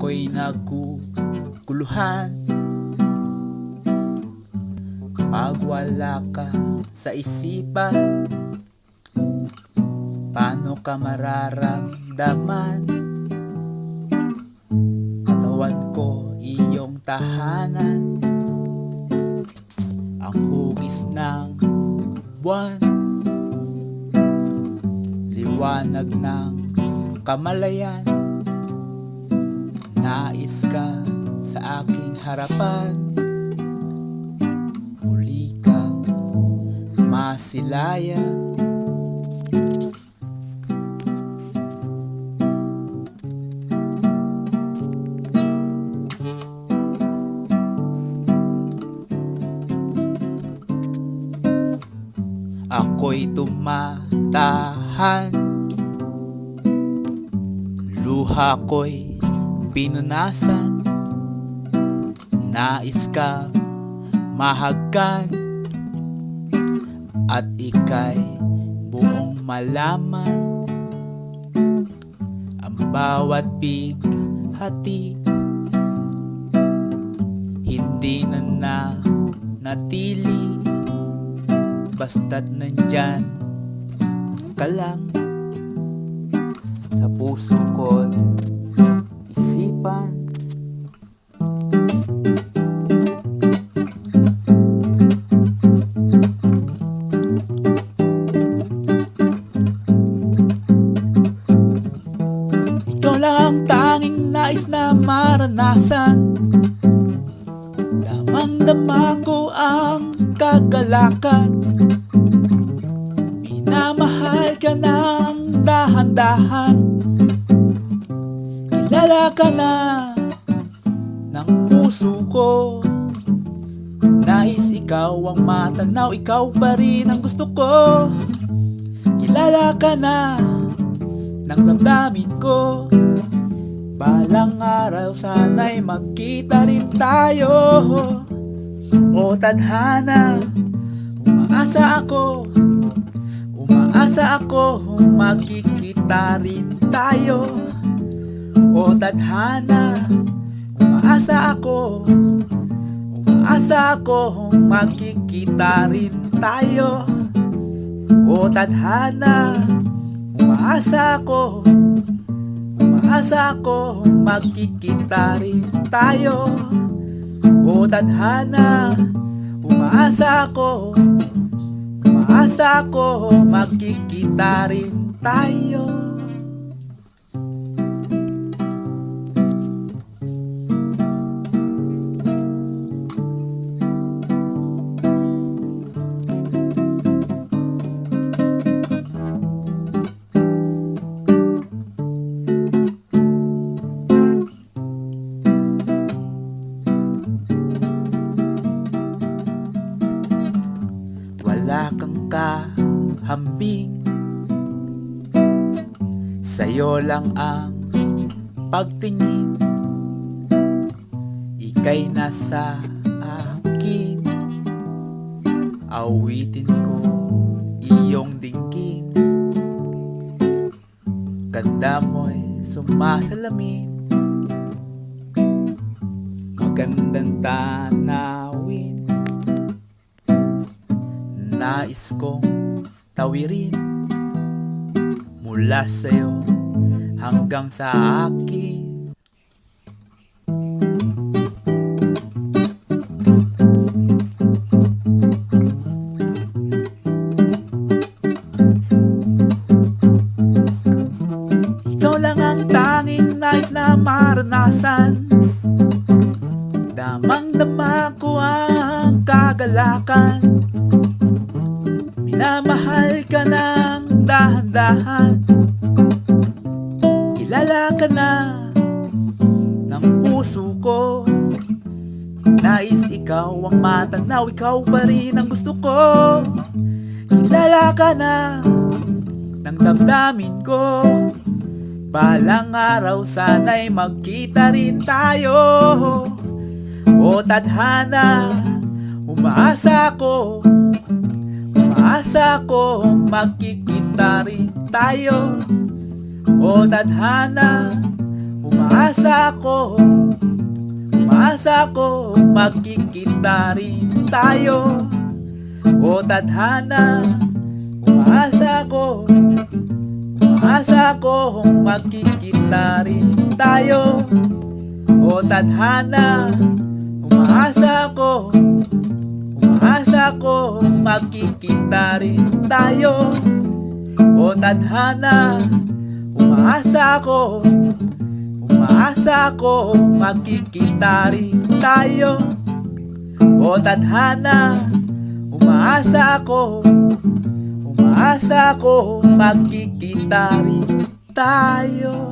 Ako'y naguguluhan pag wala ka sa isipan. Paano ka mararamdaman? Katawan ko iyong tahanan, ang hugis ng buwan, liwanag ng kamalayan. Nais ka sa aking harapan, muli kang masilayan. Ako'y tumatahan, luha ko'y pinunasan. Nais kang mahagkan at ika'y buong malaman. Ang bawat bighati hindi na natili, basta't nandyan ka lang sa puso ko't isipan. Ikaw lang ang tanging nais na maranasan. Damang-dama ko ang kagalakan. Minamahal ka ng dahan-dahan. Kilala ka na ng puso ko. Nais ikaw ang matanaw, ikaw pa rin ang gusto ko. Kilala ka na ng damdamin ko. Balang araw sana'y magkita rin tayo. O tadhana, umaasa ako magkikita rin tayo. O tadhana, umaasa ako magkikita rin tayo. O tadhana, umaasa ako magkikita rin tayo. O tadhana, umaasa ako magkikita rin tayo. Wala kang kahambing, sa'yo lang ang pagtingin. Ika'y nasa akin, awitin ko iyong dinggin. Ganda mo'y sumasalamin, magandang tanawin. Nais kong tawirin mula sa'yo hanggang sa akin. Ikaw lang ang tanging nais na maranasan. Damang-dama ko ang kagalakan. Minamahal ka ng dahan-dahan. Kilala ka na ng puso ko. Nais ikaw ang matanaw, ikaw pa rin ang gusto ko. Kilala ka na ng damdamin ko. Balang araw sana'y magkita rin tayo. O tadhana, umaasa ako magkikita rin tayo. O tadhana, umaasa ko magkikita rin tayo. O tadhana, umaasa ko magkikita rin tayo. O tadhana, umaasa ko magkikita rin tayo. O tadhana, umaasa ko magkikita rin tayo. O tadhana, umaasa ko magkikita rin tayo.